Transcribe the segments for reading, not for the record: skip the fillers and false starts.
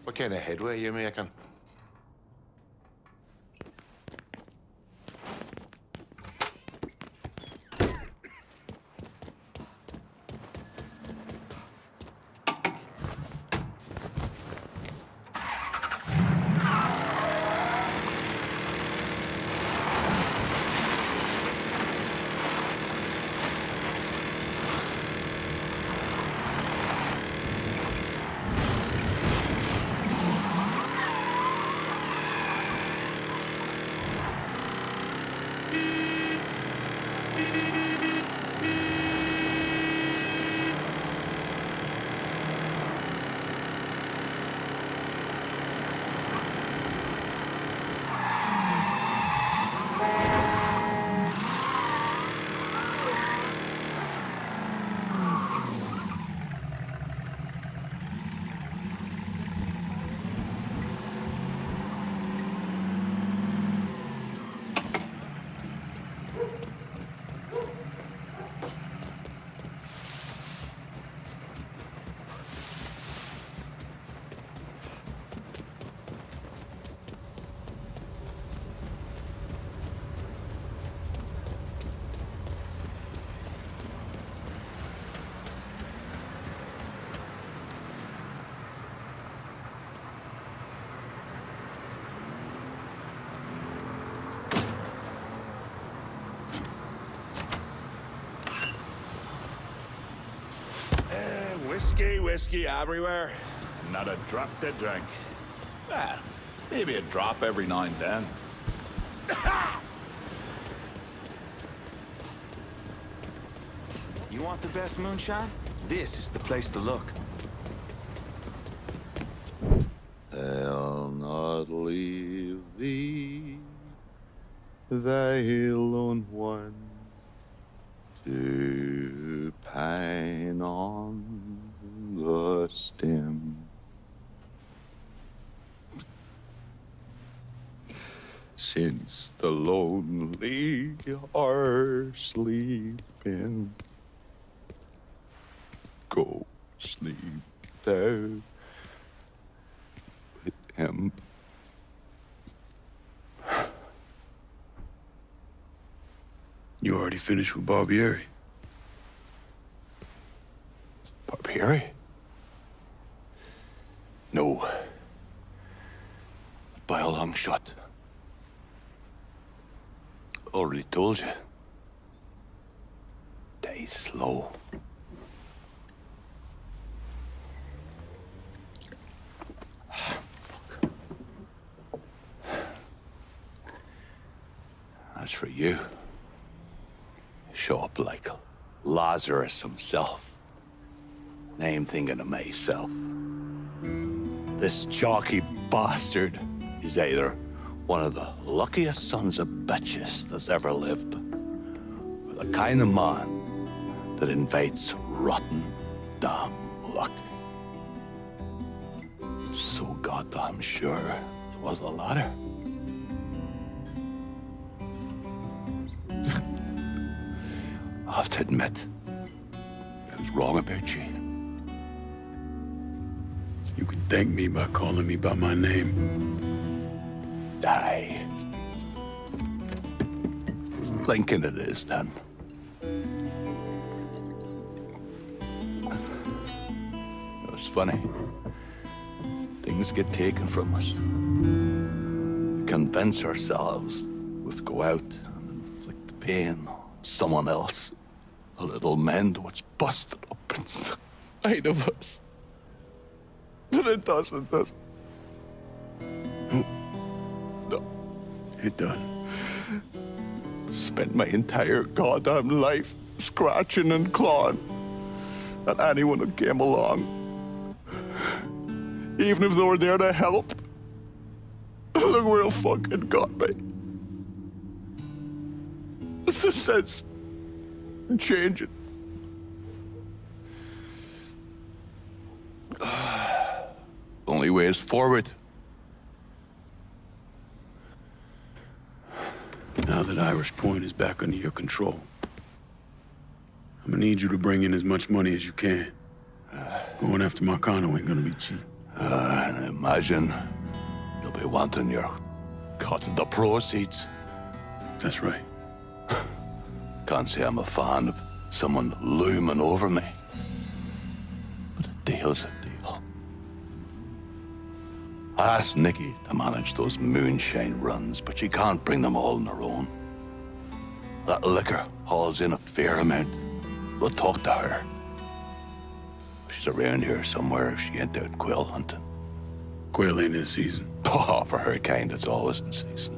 What kind of headway are you making? Whiskey everywhere. Not a drop to drink. Ah, maybe a drop every now and then. You want the best moonshine? This is the place to look. I'll not leave thee, thy lone one, to pine on the stem. Since the lonely are sleeping, go sleep thou with him. You already finished with Barbieri? Barbieri? No. By a long shot. Already told you. Die slow. As for you, show up like Lazarus himself. And I'm thinking to myself, this chalky bastard is either one of the luckiest sons of bitches that's ever lived, or the kind of man that invites rotten damn luck. So goddamn sure it was the latter. I have to admit, I was wrong about you. You can thank me by calling me by my name. Aye. Lincoln it is, then. It's funny. Things get taken from us. We convince ourselves we have to go out and inflict the pain on someone else. A little mend what's busted up inside of us. But it doesn't, does it? No. It done. Spent my entire goddamn life scratching and clawing at anyone who came along. Even if they were there to help. Look where it fucking got me. It's the sense in changing. Only way is forward. Now that Irish Point is back under your control, I'm gonna need you to bring in as much money as you can. Going after Marcano ain't gonna be cheap. And imagine you'll be wanting your cut of the proceeds. That's right. Can't say I'm a fan of someone looming over me. But a deal's a deal. I asked Nikki to manage those moonshine runs, but she can't bring them all on her own. That liquor hauls in a fair amount. We'll talk to her. She's around here somewhere if she ain't out quail hunting. Quail ain't in season. Oh, for her kind, it's always in season.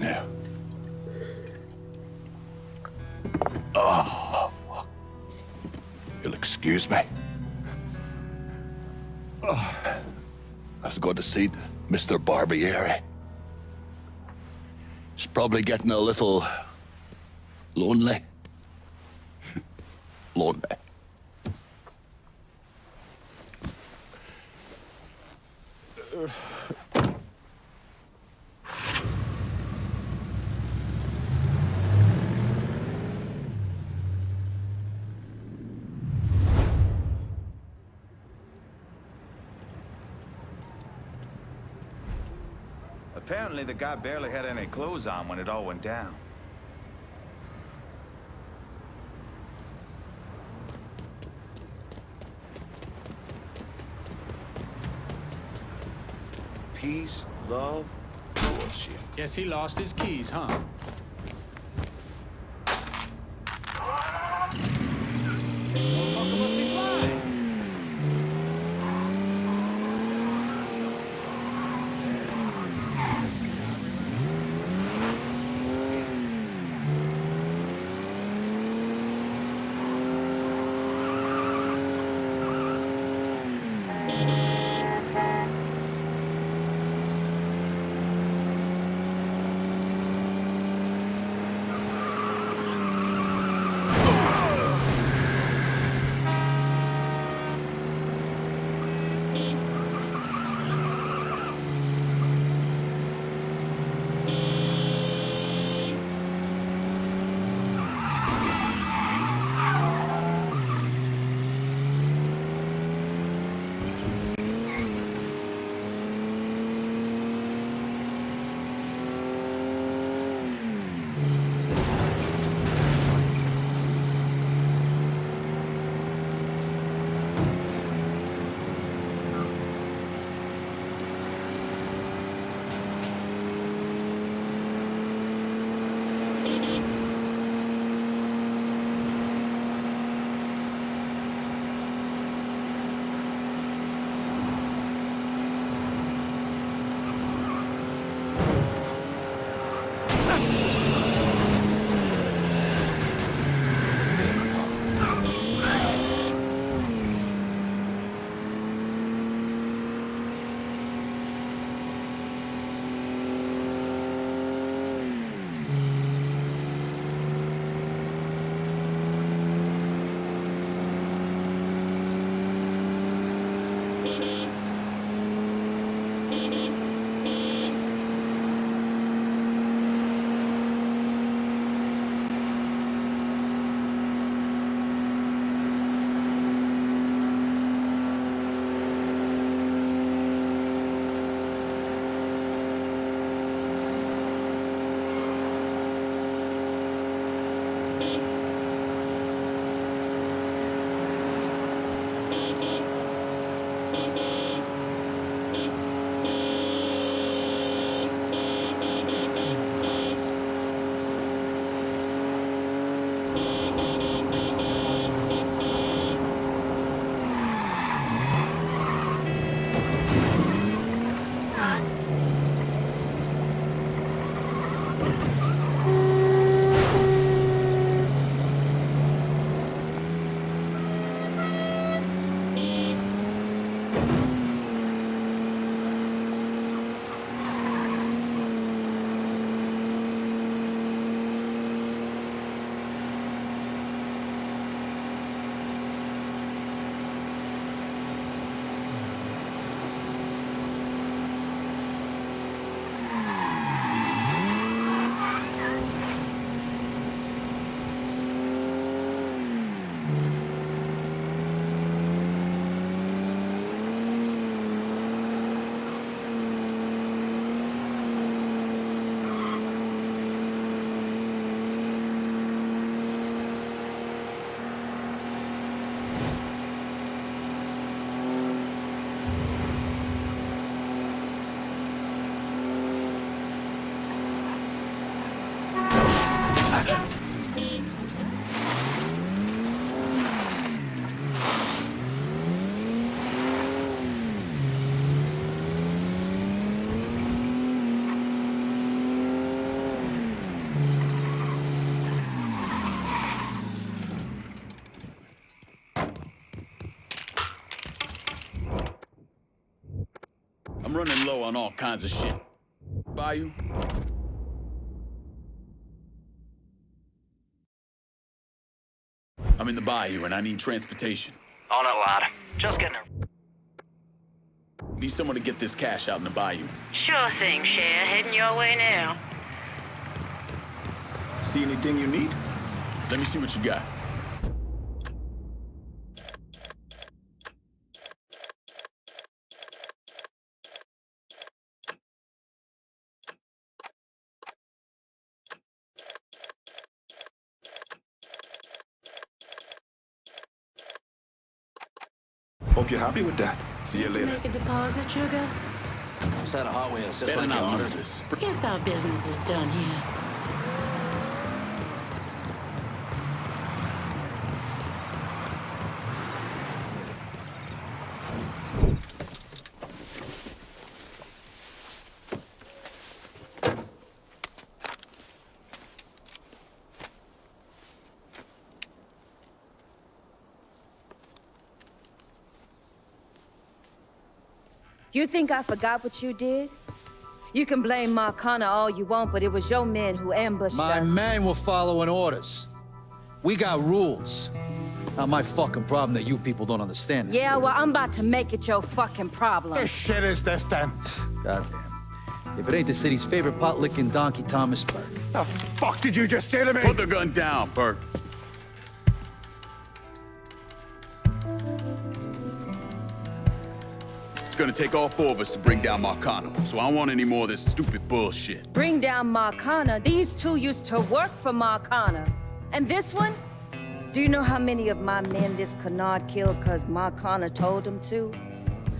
Yeah. Oh, you'll excuse me. Oh, I have to go to see Mr. Barbieri. He's probably getting a little lonely. Lonely. Apparently, the guy barely had any clothes on when it all went down. Peace, love, bullshit. Guess he lost his keys, huh? Motherfucker must be blind. I'm running low on all kinds of shit. Bayou? I'm in the bayou and I need transportation. On it, lad. Just getting a... Need someone to get this cash out in the bayou. Sure thing, Cher. Heading your way now. See anything you need? Let me see what you got. Hope you're happy with that. See you later. Make a deposit, sugar? Set of Hot Wheels, just Better like you not ordered. lose this. Here's how business is done here. You think I forgot what you did? You can blame Marcana all you want, but it was your men who ambushed My us. men were following orders. We got rules. Not my fucking problem that you people don't understand it. Yeah, well, I'm about to make it your fucking problem. What shit is this then? Goddamn. If it ain't the city's favorite pot-licking donkey, Thomas Burke. The fuck did you just say to me? Put the gun down, Burke. It's gonna take all four of us to bring down Marcano, so I don't want any more of this stupid bullshit. Bring down Marcana. These two used to work for Marcana. And this one? Do you know how many of my men this canard killed because Marcana told him to?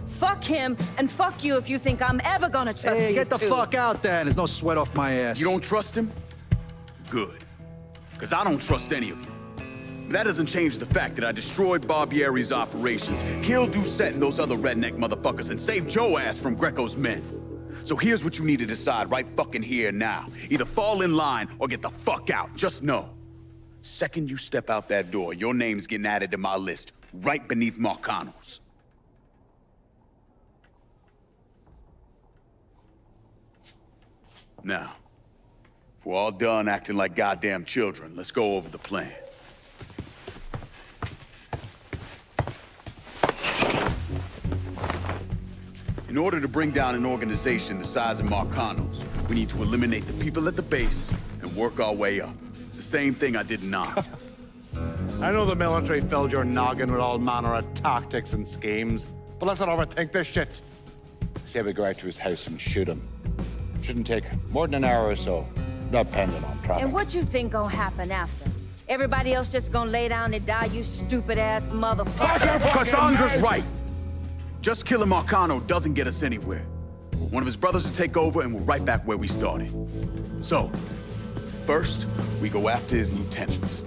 Fuck him, and fuck you if you think I'm ever gonna trust Hey, these get the two. fuck out there. There's no sweat off my ass. You don't trust him? Good. Because I don't trust any of you. But that doesn't change the fact that I destroyed Barbieri's operations, killed Doucette and those other redneck motherfuckers, and saved your ass from Greco's men. So here's what you need to decide right fucking here now. Either fall in line or get the fuck out. Just know. Second you step out that door, your name's getting added to my list, right beneath Marcano's. Now, if we're all done acting like goddamn children, let's go over the plan. In order to bring down an organization the size of Marcano's, we need to eliminate the people at the base and work our way up. It's the same thing I did in Oz. I know the military filled your noggin with all manner of tactics and schemes, but let's not overthink this shit. Say we go out to his house and shoot him. Shouldn't take more than an hour or so, depending on traffic. And what you think gonna happen after? Everybody else just gonna lay down and die, you stupid-ass motherfucker? Cassandra's right. Just killing Marcano doesn't get us anywhere. One of his brothers will take over and we're right back where we started. So, first, we go after his lieutenants.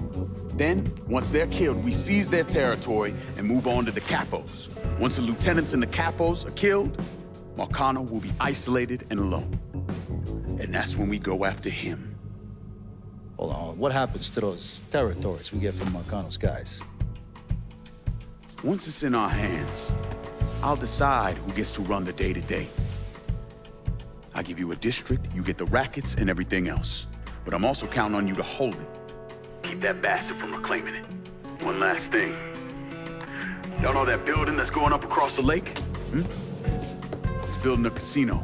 Then, once they're killed, we seize their territory and move on to the capos. Once the lieutenants and the capos are killed, Marcano will be isolated and alone. And that's when we go after him. Hold on, what happens to those territories we get from Marcano's guys? Once it's in our hands, I'll decide who gets to run the day-to-day. I give you a district, you get the rackets and everything else. But I'm also counting on you to hold it. Keep that bastard from reclaiming it. One last thing. Y'all know that building that's going up across the lake? It's building a casino.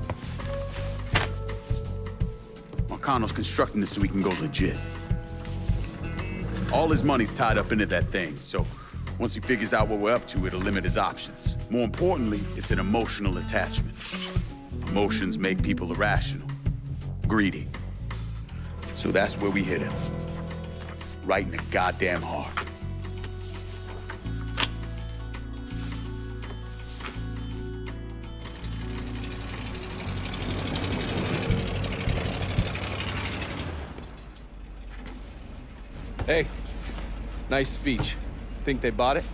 Marcano's constructing this so we can go legit. All his money's tied up into that thing, so once he figures out what we're up to, it'll limit his options. More importantly, it's an emotional attachment. Emotions make people irrational, greedy. So that's where we hit him. Right in the goddamn heart. Hey, nice speech. Think they bought it?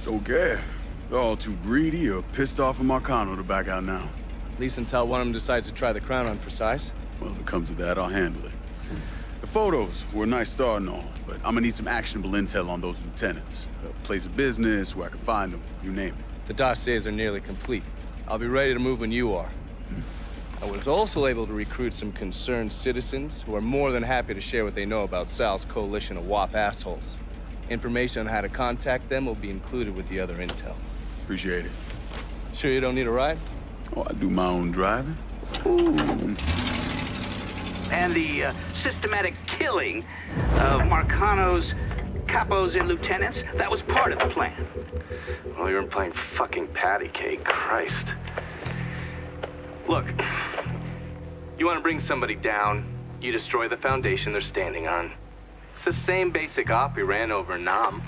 Don't care. They're all too greedy or pissed off at Marcano to back out now. At least until one of them decides to try the crown on for size. Well, if it comes to that, I'll handle it. The photos were a nice start and all, but I'm gonna need some actionable intel on those lieutenants. A place of business, where I can find them, you name it. The dossiers are nearly complete. I'll be ready to move when you are. I was also able to recruit some concerned citizens who are more than happy to share what they know about Sal's coalition of WAP assholes. Information on how to contact them will be included with the other intel. Appreciate it. Sure you don't need a ride? Oh, I do my own driving. And the systematic killing of Marcano's capos and lieutenants, that was part of the plan. Well, you weren't playing fucking patty cake, Christ. Look, you want to bring somebody down, you destroy the foundation they're standing on. It's the same basic op we ran over Nam.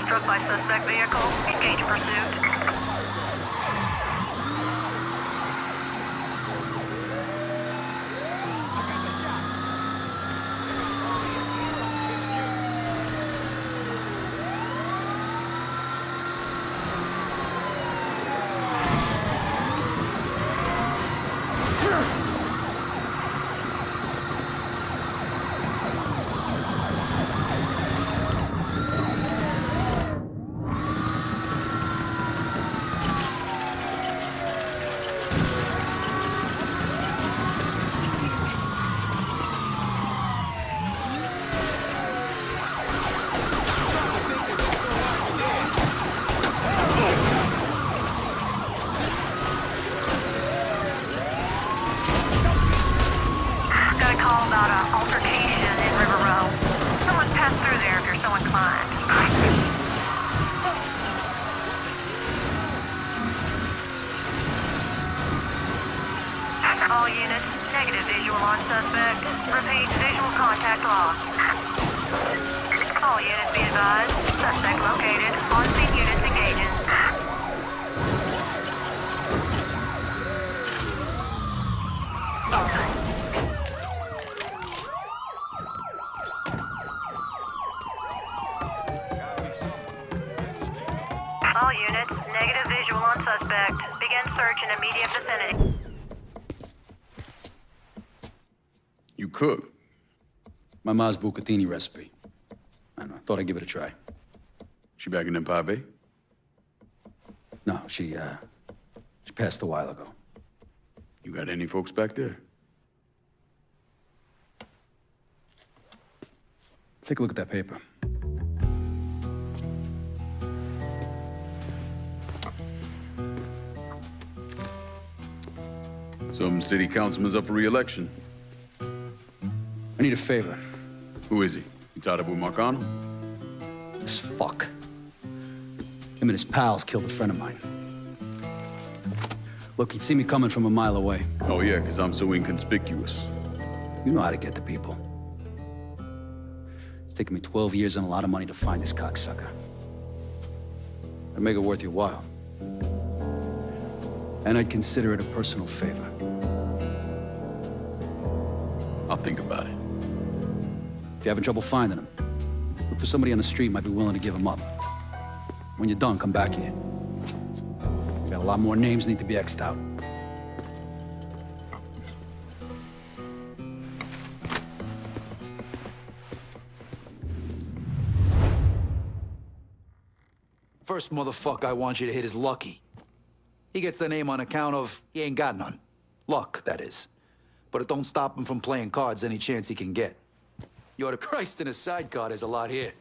Struck by suspect vehicle. Engage pursuit. All units, negative visual on suspect. Repeat, visual contact lost. All units be advised, suspect located. On-scene units engaging. All units, negative visual on suspect. Begin search in immediate vicinity. You cook? My ma's bucatini recipe. I don't know, thought I'd give it a try. She back in Empire Bay? No, she passed a while ago. You got any folks back there? Take a look at that paper. Some city councilman's up for re-election. I need a favor. Who is he? You tied up with Marcano? This fuck. In Him and his pals killed a friend of mine. Look, he'd see me coming from a mile away. Oh yeah, because I'm so inconspicuous. You know how to get to people. It's taken me 12 years and a lot of money to find this cocksucker. I'd make it worth your while. And I'd consider it a personal favor. I'll think about it. If you're having trouble finding him, look for somebody on the street who might be willing to give him up. When you're done, come back here. We got a lot more names need to be X'd out. First motherfucker I want you to hit is Lucky. He gets the name on account of he ain't got none. Luck, that is. But it don't stop him from playing cards any chance he can get. You're the Christ in a sidecar, there's a lot here.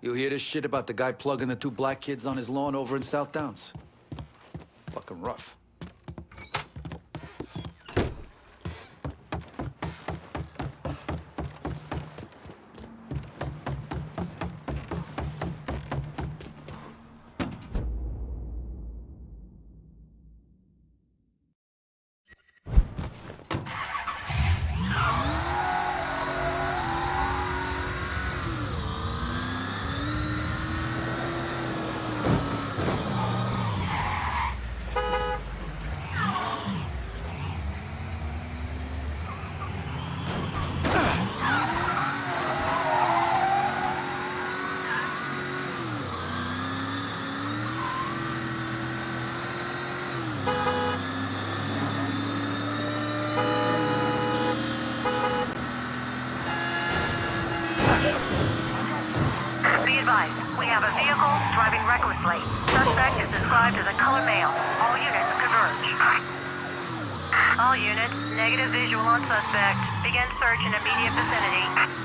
You hear this shit about the guy plugging the 2 black kids on his lawn over in South Downs? Fucking rough. We have a vehicle driving recklessly. Suspect is described as a color male. All units converge. All units, negative visual on suspect. Begin search in immediate vicinity.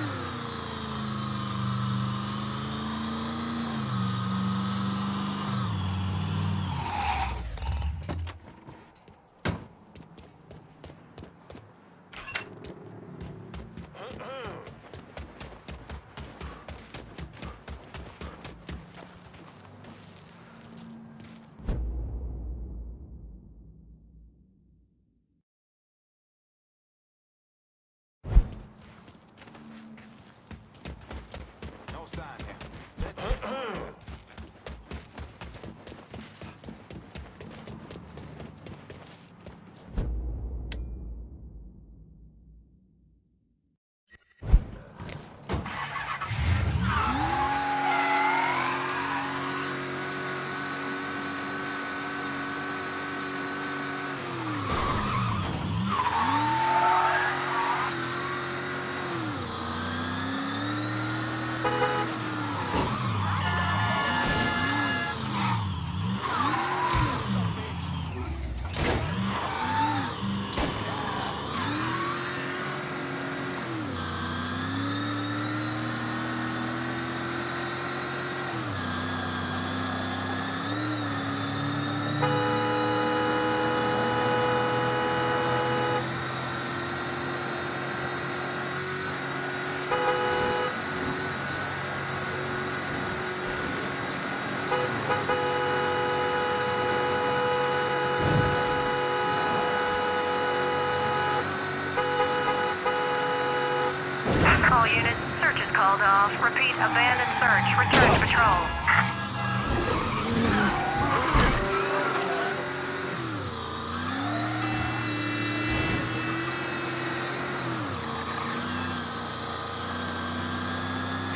All units, search is called off. Repeat, abandoned search. Return to patrol.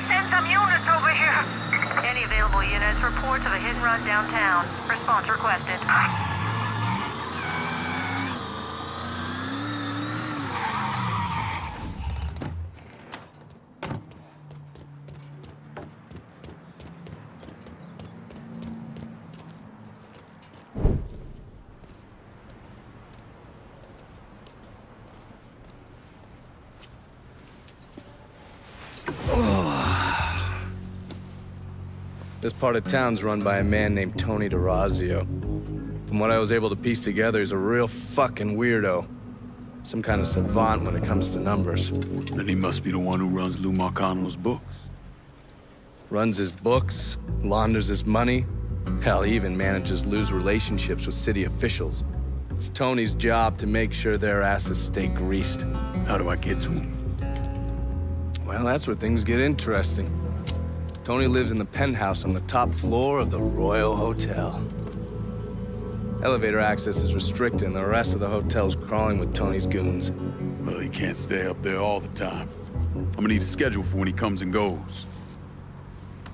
Send some units over here. Any available units, reports of a hit and run downtown. Response requested. This part of town's run by a man named Tony DeRazio. From what I was able to piece together, he's a real fucking weirdo. Some kind of savant when it comes to numbers. Then he must be the one who runs Lou Marcano's books. Runs his books, launders his money. Hell, he even manages Lou's relationships with city officials. It's Tony's job to make sure their asses stay greased. How do I get to him? Well, that's where things get interesting. Tony lives in the penthouse on the top floor of the Royal Hotel. Elevator access is restricted, and the rest of the hotel's crawling with Tony's goons. Well, he can't stay up there all the time. I'm gonna need a schedule for when he comes and goes.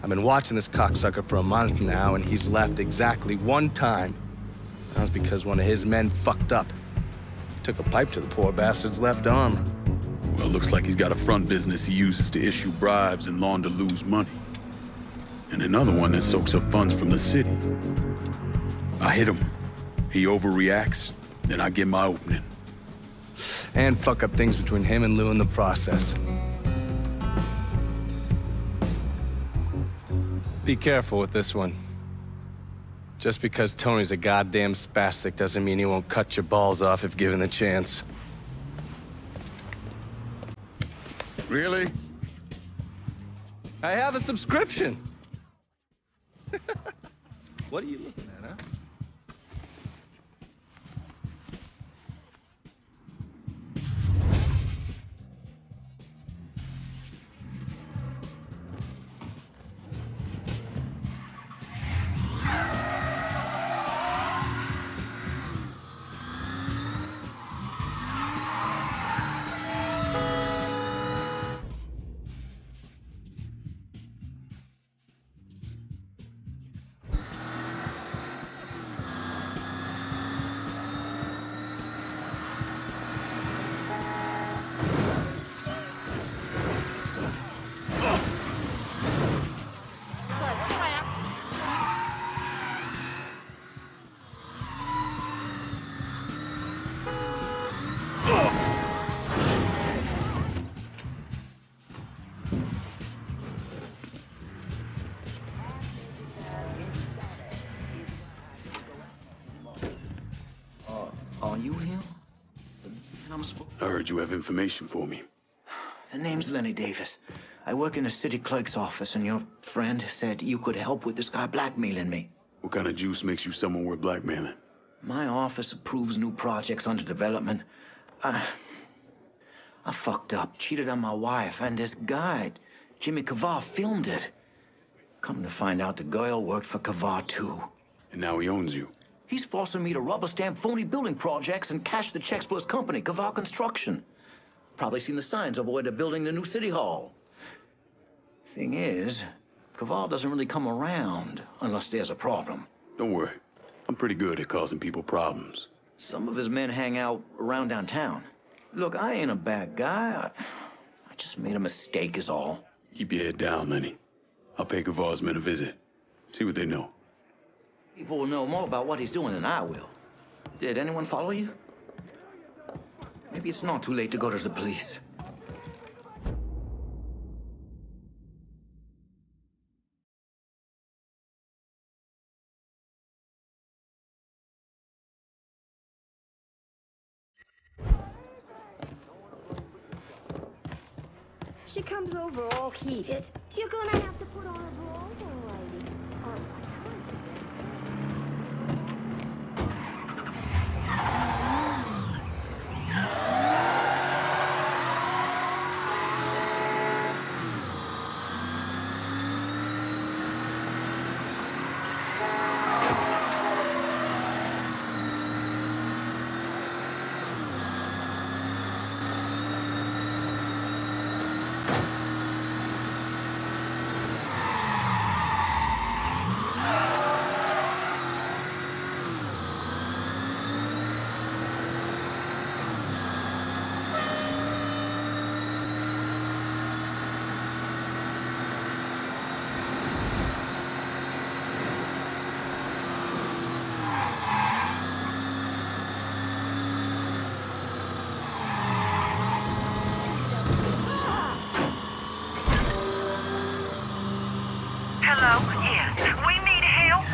I've been watching this cocksucker for a month now, and he's left exactly one time. That was because one of his men fucked up. Took a pipe to the poor bastard's left arm. Well, looks like he's got a front business he uses to issue bribes and launder Lou's money. And another one that soaks up funds from the city. I hit him. He overreacts, then I get my opening. And fuck up things between him and Lou in the process. Be careful with this one. Just because Tony's a goddamn spastic doesn't mean he won't cut your balls off if given the chance. Really? I have a subscription. What are you looking at, huh? Are you him? And I'm I heard you have information for me. The name's Lenny Davis. I work in the city clerk's office, and your friend said you could help with this guy blackmailing me. What kind of juice makes you someone worth blackmailing? My office approves new projects under development. I fucked up, cheated on my wife, and this guy, Jimmy Kavar, filmed it. Come to find out, the girl worked for Kavar, too. And now he owns you. He's forcing me to rubber stamp phony building projects and cash the checks for his company, Kavar Construction. Probably seen the signs over where they're building the new city hall. Thing is, Kavar doesn't really come around unless there's a problem. Don't worry. I'm pretty good at causing people problems. Some of his men hang out around downtown. Look, I ain't a bad guy. I just made a mistake is all. Keep your head down, Lenny. I'll pay Kavar's men a visit. See what they know. People will know more about what he's doing than I will. Did anyone follow you? Maybe it's not too late to go to the police. She comes over all heated. You're gonna have to put on a bra, young lady. Or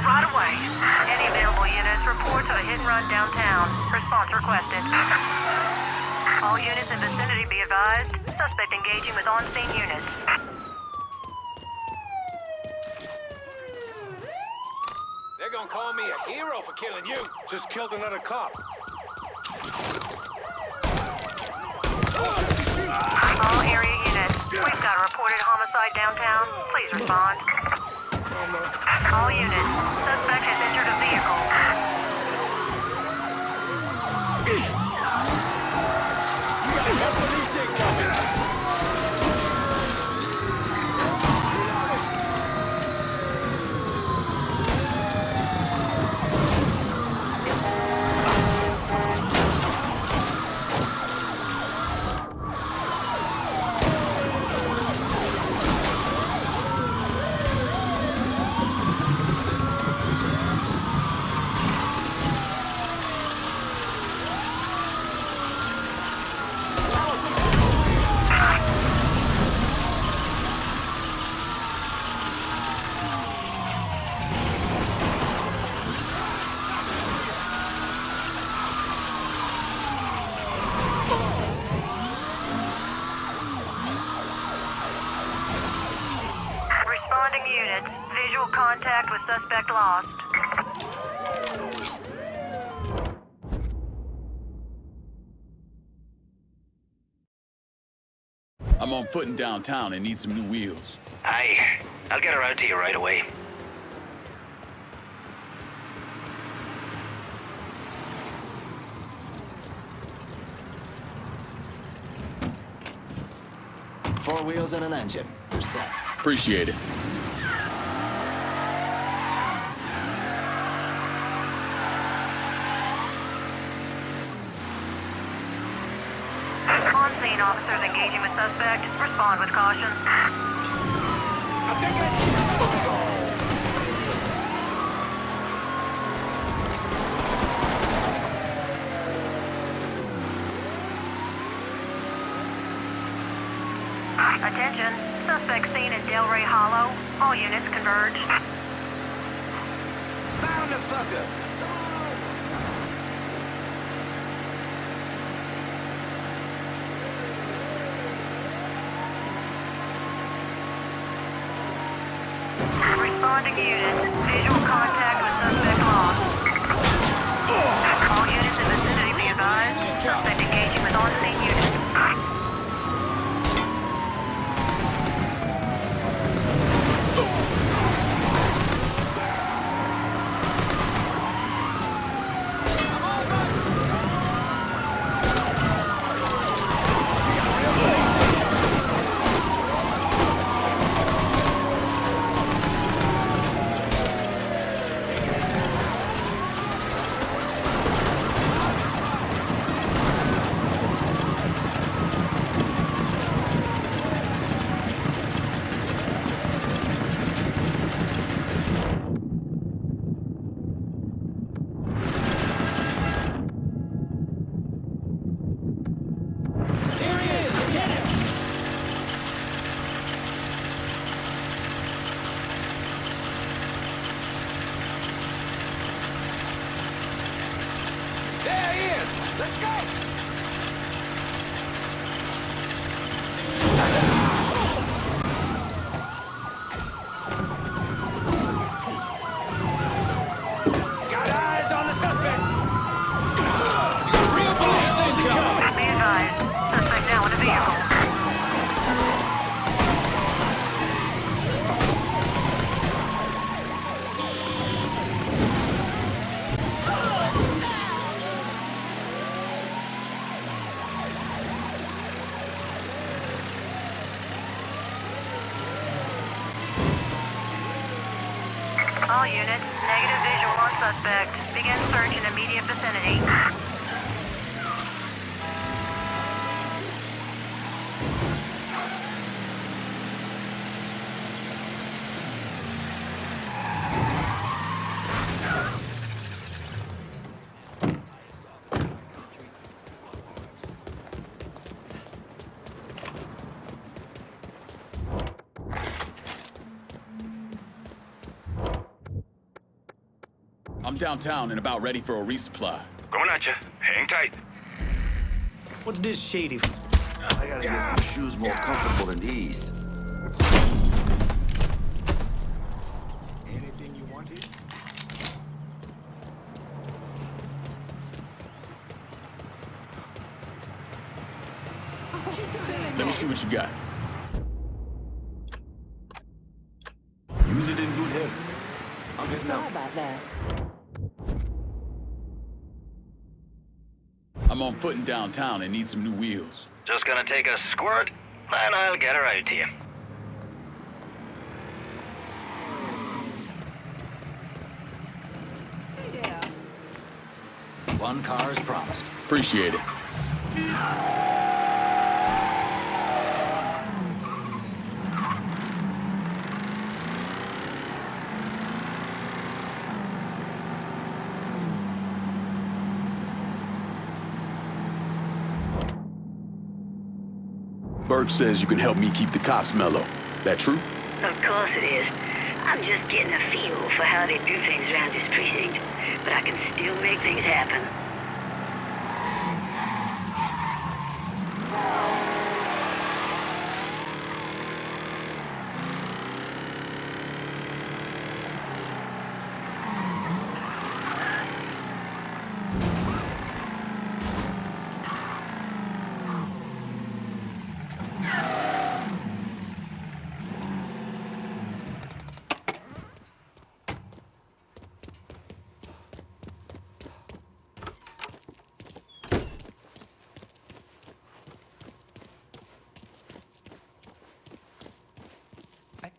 Right away. Any available units report to a hit and run downtown. Response requested. All units in vicinity be advised. Suspect engaging with on-scene units. They're gonna call me a hero for killing you. Just killed another cop. All area units. We've got a reported homicide downtown. Please respond. All units. Suspect has entered a vehicle. Responding units. Visual contact with suspect lost. I'm on foot in downtown and need some new wheels. Aye. I'll get her out to you right away. Four wheels and an engine. You're set. Appreciate it. On-scene officers engaging with suspect. Respond with caution. Attention. Suspect seen at Delray Hollow. All units converge. Found the fucker! Responding units. Visual contact with suspect lost. All units in vicinity be advised. Suspect engaging with on-scene units. There he is! Let's go! Got eyes on the suspect! Real police incoming! Be advised. Suspect now in a vehicle. All units, negative visual on suspect. Begin search in immediate vicinity. I'm downtown and about ready for a resupply. Going at you. Hang tight. What's this shady? I gotta get some shoes more comfortable than these. Anything you want here? Let me see what you got. Use it in good health. I'm heading Sorry out. about that. I'm on foot in downtown and need some new wheels. Just gonna take a squirt, and I'll get her out to you. One car as promised. Appreciate it. Burke says you can help me keep the cops mellow. That true? Of course it is. I'm just getting a feel for how they do things around this precinct. But I can still make things happen.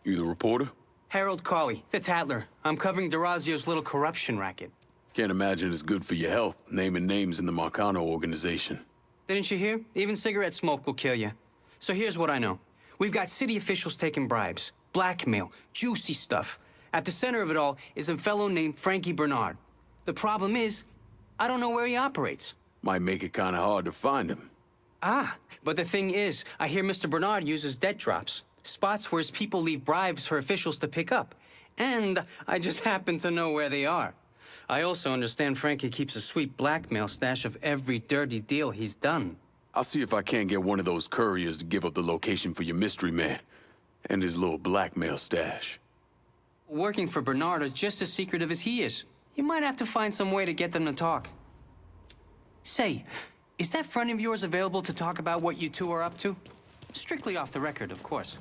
You the reporter? Harold Cawley, the Tattler. I'm covering DeRazio's little corruption racket. Can't imagine it's good for your health, naming names in the Marcano organization. Didn't you hear? Even cigarette smoke will kill you. So here's what I know. We've got city officials taking bribes, blackmail, juicy stuff. At the center of it all is a fellow named Frankie Bernard. The problem is, I don't know where he operates. Might make it kind of hard to find him. Ah, but the thing is, I hear Mr. Bernard uses debt drops. Spots where his people leave bribes for officials to pick up. And I just happen to know where they are. I also understand Frankie keeps a sweet blackmail stash of every dirty deal he's done. I'll see if I can't get one of those couriers to give up the location for your mystery man and his little blackmail stash. Working for Bernard is just as secretive as he is. You might have to find some way to get them to talk. Say, is that friend of yours available to talk about what you two are up to? Strictly off the record, of course.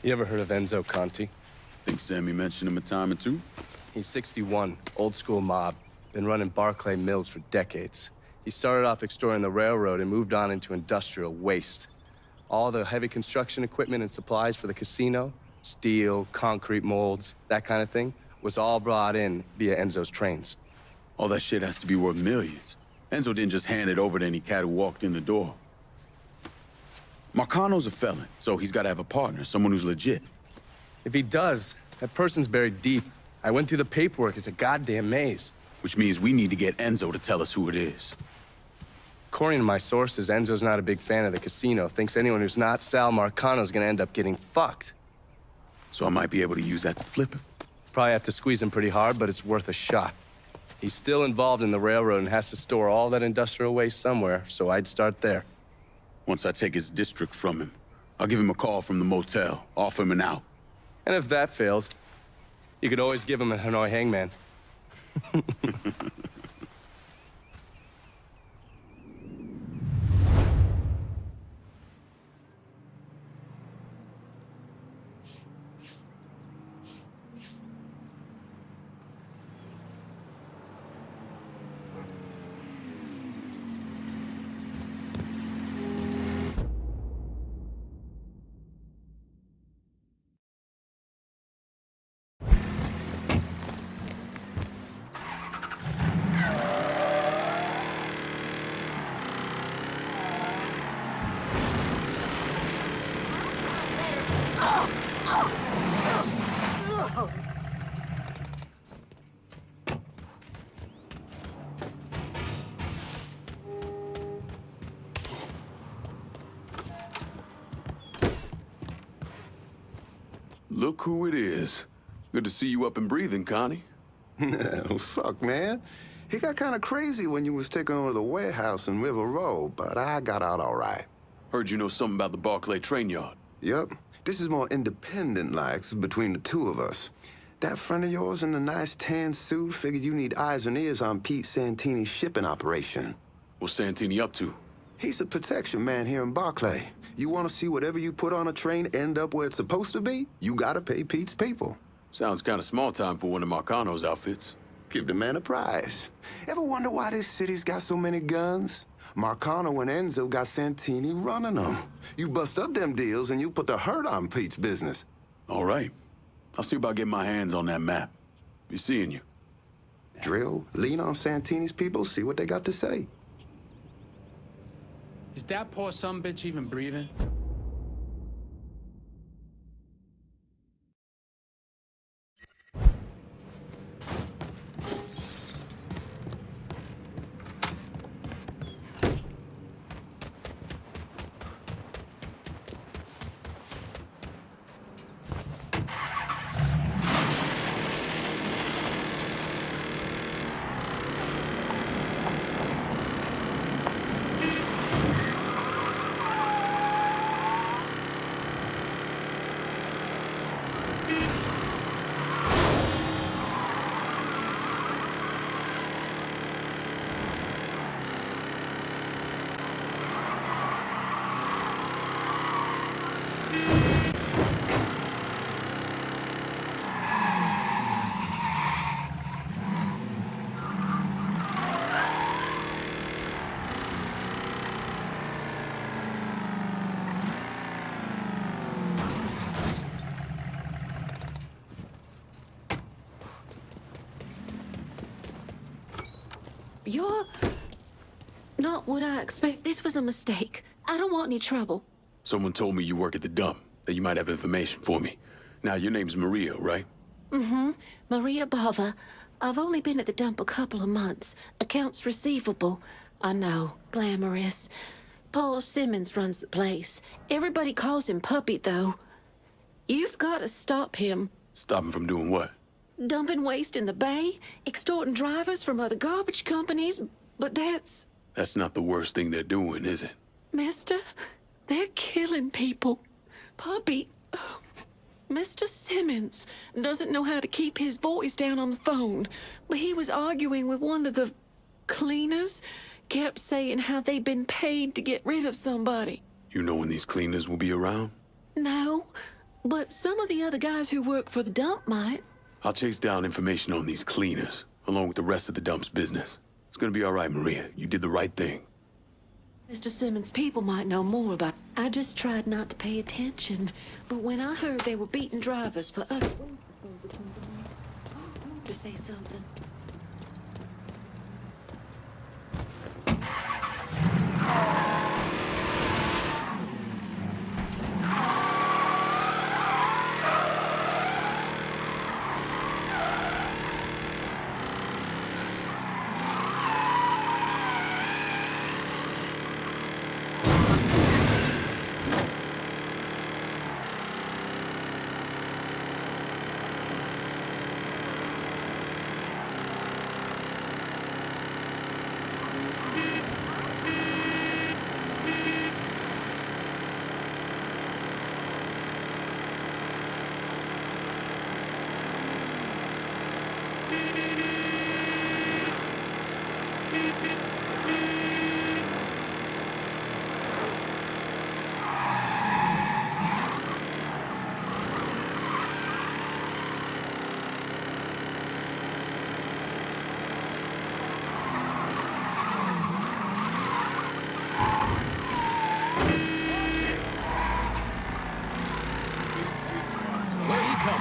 You ever heard of Enzo Conti? Think Sammy mentioned him a time or two? He's 61, old school mob. Been running Barclay Mills for decades. He started off extorting the railroad and moved on into industrial waste. All the heavy construction equipment and supplies for the casino, steel, concrete molds, that kind of thing, was all brought in via Enzo's trains. All that shit has to be worth millions. Enzo didn't just hand it over to any cat who walked in the door. Marcano's a felon, so he's got to have a partner, someone who's legit. If he does, that person's buried deep. I went through the paperwork. It's a goddamn maze. Which means we need to get Enzo to tell us who it is. According to my sources, Enzo's not a big fan of the casino. Thinks anyone who's not Sal Marcano's gonna end up getting fucked. So I might be able to use that to flip him. Probably have to squeeze him pretty hard, but it's worth a shot. He's still involved in the railroad and has to store all that industrial waste somewhere, so I'd start there. Once I take his district from him, I'll give him a call from the motel, offer him an out. And if that fails, you could always give him a Hanoi hangman. Look who it is. Good to see you up and breathing, Connie. Fuck, man. He got kind of crazy when you was taking over the warehouse in River Road, but I got out all right. Heard you know something about the Barclay train yard. Yep. This is more independent-like between the two of us. That friend of yours in the nice tan suit figured you need eyes and ears on Pete Santini's shipping operation. What's Santini up to? He's the protection man here in Barclay. You want to see whatever you put on a train end up where it's supposed to be? You gotta pay Pete's people. Sounds kind of small time for one of Marcano's outfits. Give the man a prize. Ever wonder why this city's got so many guns? Marcano and Enzo got Santini running them. You bust up them deals and you put the hurt on Pete's business. All right. I'll see about getting my hands on that map. Be seeing you. Drill, lean on Santini's people, see what they got to say. Is that poor sumbitch even breathing? You're not what I expect. This was a mistake. I don't want any trouble. Someone told me you work at the dump, that you might have information for me. Now, your name's Maria, right? Mm-hmm. Maria Bava. I've only been at the dump a couple of months. Accounts receivable. I know. Glamorous. Paul Simmons runs the place. Everybody calls him Puppy, though. You've got to stop him. Stop him from doing what? Dumping waste in the bay, extorting drivers from other garbage companies, but that's... That's not the worst thing they're doing, is it? Mister, they're killing people. Puppy, Mr. Simmons doesn't know how to keep his voice down on the phone, but he was arguing with one of the cleaners, kept saying how they'd been paid to get rid of somebody. You know when these cleaners will be around? No, but some of the other guys who work for the dump might. I'll chase down information on these cleaners, along with the rest of the dump's business. It's gonna be all right, Maria. You did the right thing. Mr. Simmons' people might know more about it. I just tried not to pay attention, but when I heard they were beating drivers for other to say something.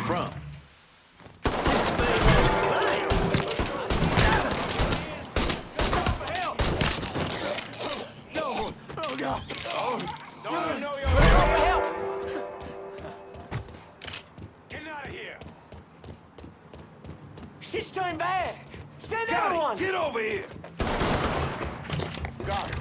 From? No! Oh, God! Oh, don't you know you're help! Get out of here! Shit's turning bad! Send Got everyone! it. Get over here! Got it.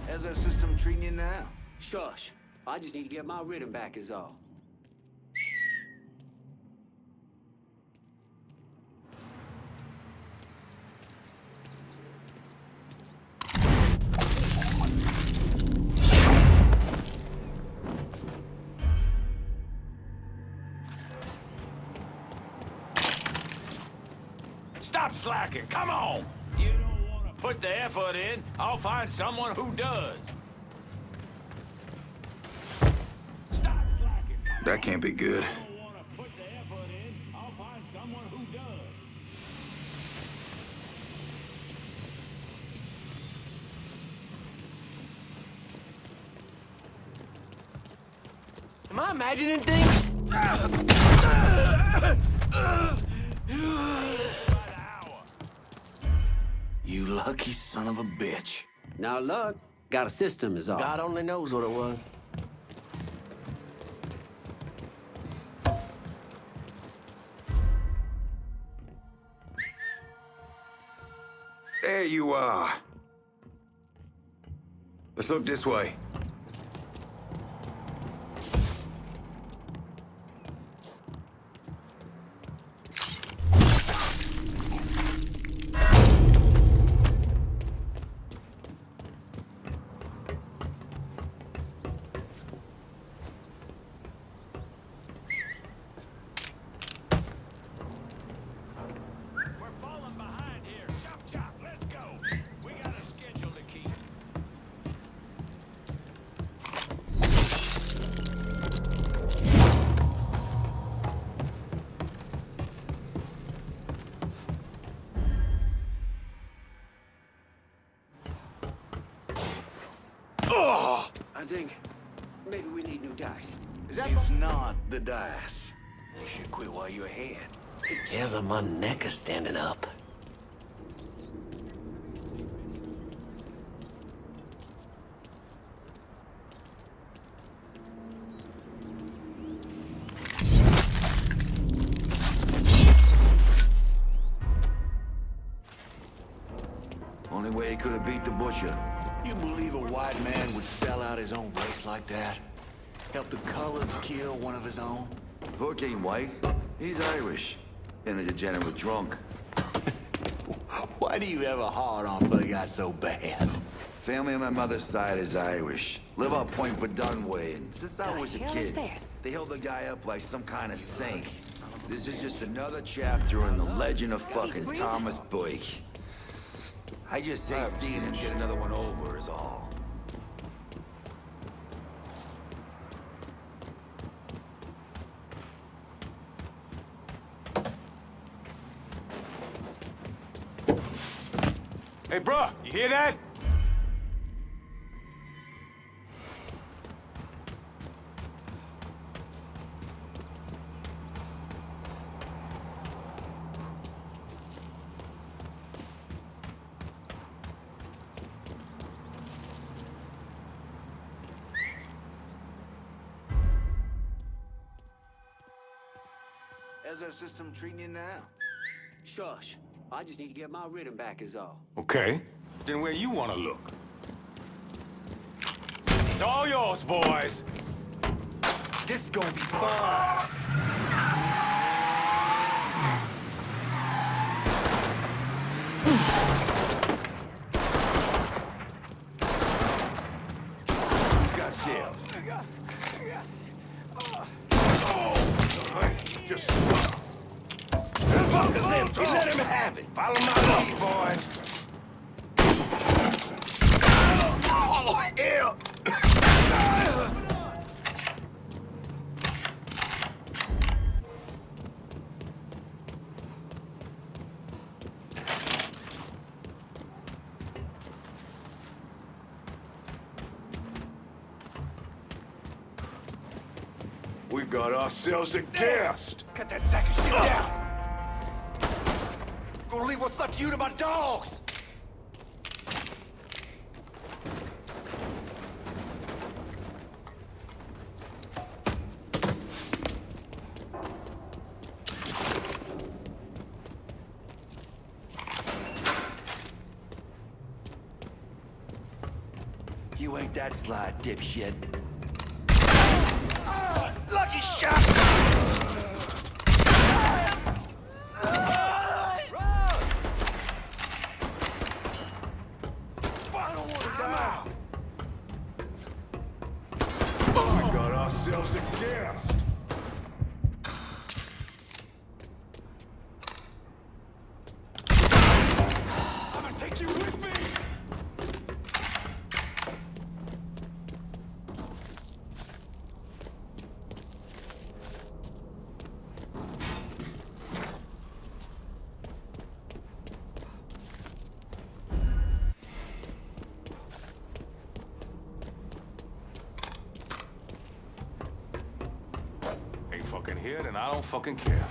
How's that system treating you now? Shush. I just need to get my rhythm back is all. Stop slacking! Come on! You don't want to put the effort in, I'll find someone who does. Stop slacking! That can't be good. Am I imagining things? You lucky son of a bitch. Now luck. Got a system is all. God only knows what it was. There you are. Let's look this way. think maybe we need new dice. It's not the dice. You should quit while you're ahead. Hairs on my neck are standing up. Only way he could have beat the butcher. You believe a white man would sell out his own race like that? Help the coloreds kill one of his own? Book ain't white. He's Irish. And a degenerate drunk. Why do you have a hard-on for the guy so bad? Family on my mother's side is Irish. Live out Point Verdun and since I was a kid, they held the guy up like some kind of saint. This is just another chapter in the legend of fucking Thomas Boyk. I just hate seeing him get another one over is all. Hey, bruh, you hear that? How's our system treating you now? Shush. I just need to get my rhythm back is all. Okay. Then where you want to look? It's all yours, boys. This is gonna be fun. Who's got shells? Just stop. Focus him. Let him have it. Follow my lead, boys. Oh, ew. We got ourselves a guest. Cut that sack of shit down. Gonna leave what's left of you to my dogs. You ain't that sly, dipshit. Lucky shot! We got ourselves a guest. I'm gonna take you with me! Ain't fucking here, then I don't fucking care.